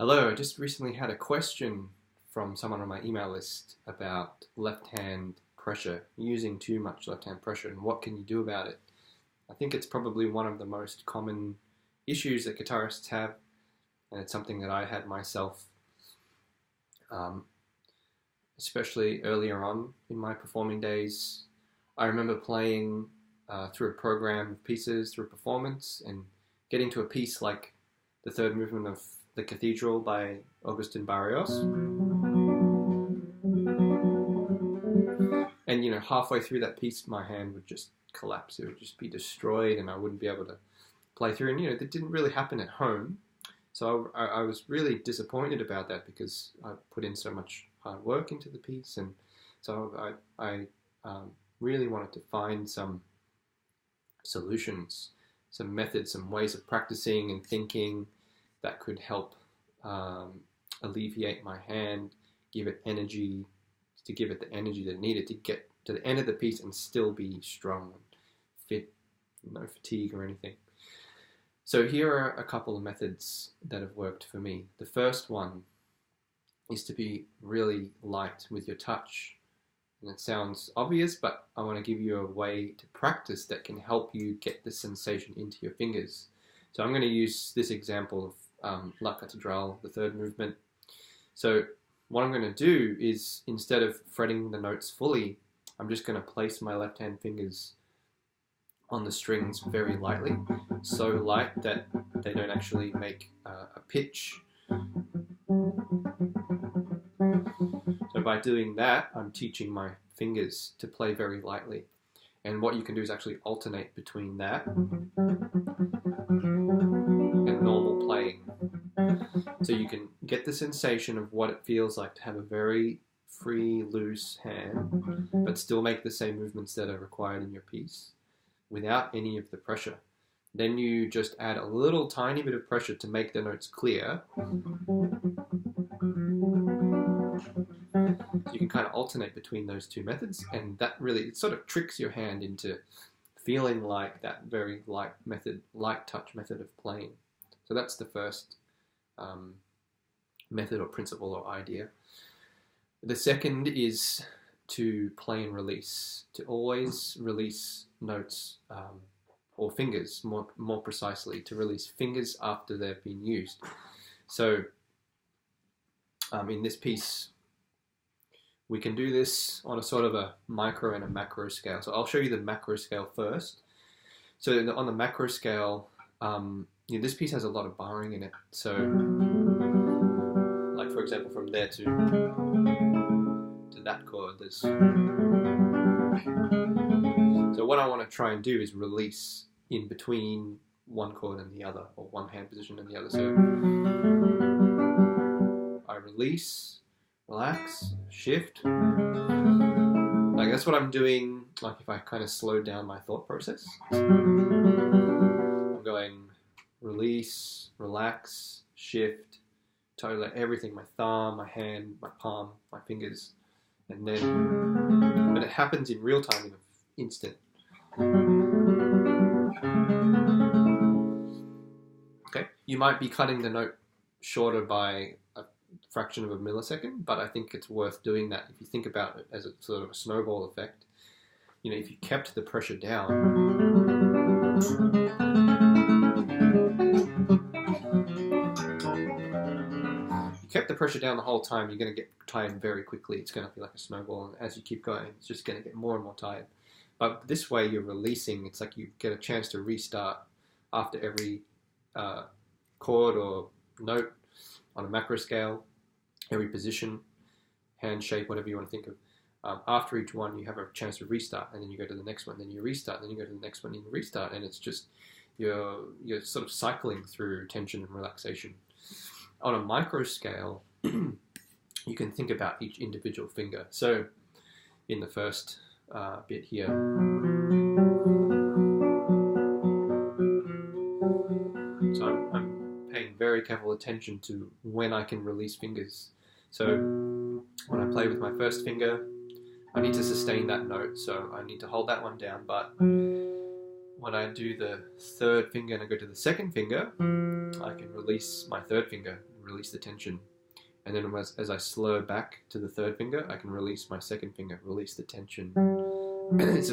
Hello, I just recently had a question from someone on my email list about left-hand pressure, using too much left-hand pressure, and what can you do about it? I think it's probably one of the most common issues that guitarists have, and it's something that I had myself, especially earlier on in my performing days. I remember playing through a program of pieces, through performance, and getting to a piece like the third movement of The Cathedral by Agustin Barrios. And halfway through that piece, my hand would just collapse. It would just be destroyed and I wouldn't be able to play through. And that didn't really happen at home. So I was really disappointed about that because I put in so much hard work into the piece. And so I really wanted to find some solutions, some methods, some ways of practicing and thinking that could help alleviate my hand, give it energy, to give it the energy that it needed to get to the end of the piece and still be strong and fit, no fatigue or anything. So here are a couple of methods that have worked for me. The first one is to be really light with your touch. And it sounds obvious, but I want to give you a way to practice that can help you get the sensation into your fingers. So I'm going to use this example of La Catedral, the third movement. So what I'm going to do is, instead of fretting the notes fully, I'm just going to place my left hand fingers on the strings very lightly, so light that they don't actually make a pitch. So by doing that, I'm teaching my fingers to play very lightly. And what you can do is actually alternate between that and normal playing. So you can get the sensation of what it feels like to have a very free, loose hand, but still make the same movements that are required in your piece without any of the pressure. Then you just add a little tiny bit of pressure to make the notes clear. You can kind of alternate between those two methods, and that really, it sort of tricks your hand into feeling like that very light touch method of playing. So that's the first method or principle or idea. The second is to play and release, to always release notes or fingers, more precisely, to release fingers after they've been used. So in this piece, we can do this on a sort of a micro and a macro scale. So I'll show you the macro scale first. So on the macro scale, this piece has a lot of barring in it. So, like for example, from there to that chord, there's. So what I want to try and do is release in between one chord and the other, or one hand position and the other. So I release, relax, shift. Like that's what I'm doing. Like if I kind of slow down my thought process, I'm going release, relax, shift, totally everything, my thumb, my hand, my palm, my fingers, and then, but it happens in real time, in an instant. Okay, you might be cutting the note shorter by a fraction of a millisecond, but I think it's worth doing that if you think about it as a sort of a snowball effect. If you kept the pressure down, the whole time, you're going to get tired very quickly. It's going to be like a snowball, and as you keep going, it's just going to get more and more tired. But this way, you're releasing. It's like you get a chance to restart after every chord or note on a macro scale, every position, hand shape, whatever you want to think of. After each one, you have a chance to restart, and then you go to the next one, then you restart, then you go to the next one, and you restart, and it's just you're sort of cycling through tension and relaxation. On a micro scale, you can think about each individual finger. So in the first bit here, so I'm paying very careful attention to when I can release fingers. So when I play with my first finger, I need to sustain that note, so I need to hold that one down. But when I do the third finger and I go to the second finger, I can release my third finger, release the tension. And then as I slow back to the third finger, I can release my second finger, release the tension. It's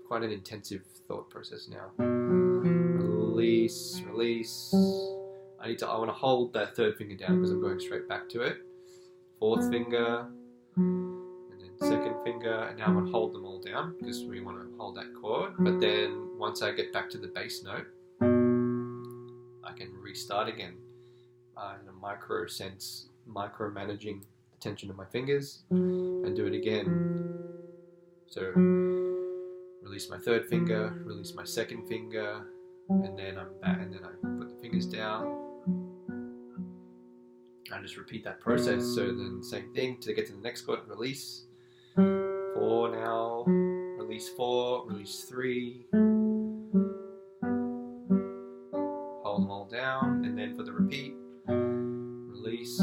quite an intensive thought process now. Release, release. I want to hold that third finger down because I'm going straight back to it. Fourth finger, and then second finger, and now I want to hold them all down because we want to hold that chord. But then once I get back to the bass note, I can restart again in a micro sense, micromanaging the tension of my fingers, and do it again. So release my third finger, release my second finger, and then I'm back, and then I put the fingers down. I just repeat that process. So then same thing to get to the next chord, release 4 now, release 4, release 3, hold them all down, and then for the repeat, release,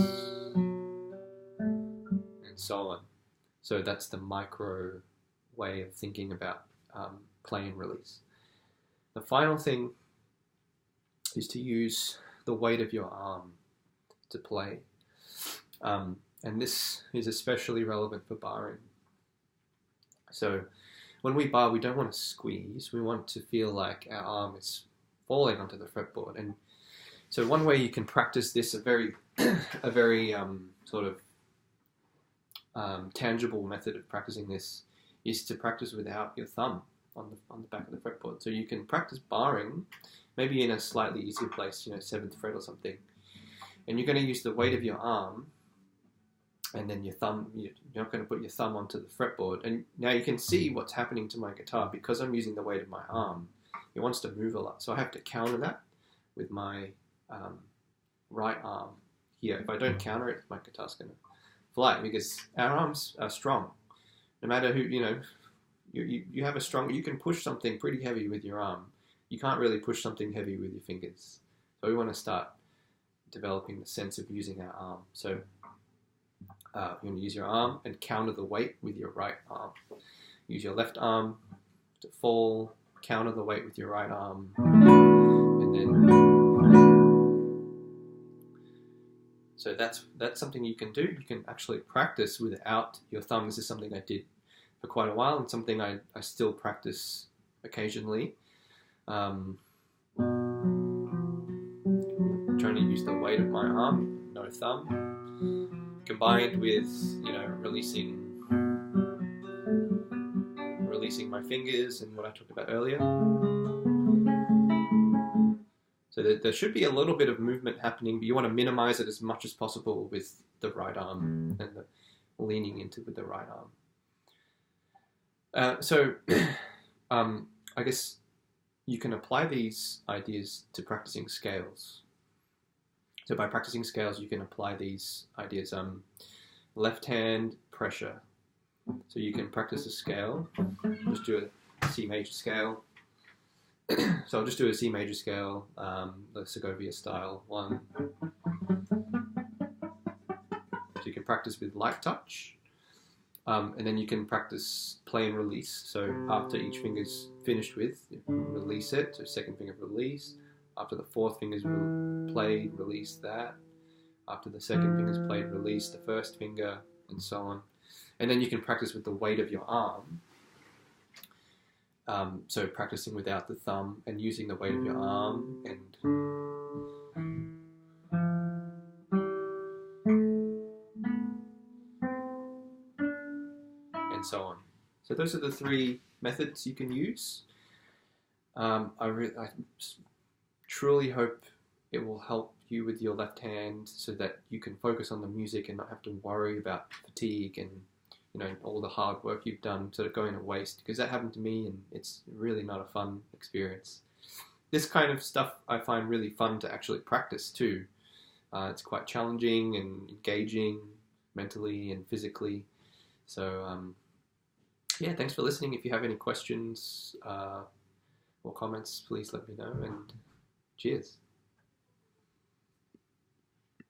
and so on. So that's the micro way of thinking about play and release. The final thing is to use the weight of your arm to play. And this is especially relevant for barring. So when we bar, we don't want to squeeze. We want to feel like our arm is falling onto the fretboard. And so one way you can practice this, a very sort of tangible method of practicing this, is to practice without your thumb on the back of the fretboard. So you can practice barring, maybe in a slightly easier place, 7th fret or something. And you're going to use the weight of your arm, and then your thumb, you're not going to put your thumb onto the fretboard. And now you can see what's happening to my guitar because I'm using the weight of my arm. It wants to move a lot. So I have to counter that with my right arm here. If I don't counter it, my guitar's going to fly because our arms are strong. No matter who, you have a strong, you can push something pretty heavy with your arm. You can't really push something heavy with your fingers. So we want to start developing the sense of using our arm. So you're going to use your arm and counter the weight with your right arm. Use your left arm to fall, counter the weight with your right arm, and then. So that's something you can do. You can actually practice without your thumb. This is something I did for quite a while, and something I still practice occasionally. Trying to use the weight of my arm, no thumb, combined with releasing my fingers and what I talked about earlier. So there should be a little bit of movement happening, but you want to minimize it as much as possible with the right arm and the leaning into with the right arm. I guess you can apply these ideas to practicing scales. So by practicing scales, you can apply these ideas. Left hand pressure. So you can practice a scale. Just do a C major scale. So I'll just do a C major scale, the Segovia style 1. So you can practice with light touch. And then you can practice play and release. So after each finger's finished with, you release it. So second finger release. After the fourth finger's played, release that. After the second finger's played, release the first finger, and so on. And then you can practice with the weight of your arm. So practicing without the thumb and using the weight of your arm and so on. So those are the 3 methods you can use. I truly hope it will help you with your left hand so that you can focus on the music and not have to worry about fatigue and all the hard work you've done sort of going to waste, because that happened to me and it's really not a fun experience. This kind of stuff I find really fun to actually practice too. It's quite challenging and engaging mentally and physically. So yeah, thanks for listening. If you have any questions or comments, please let me know, and cheers.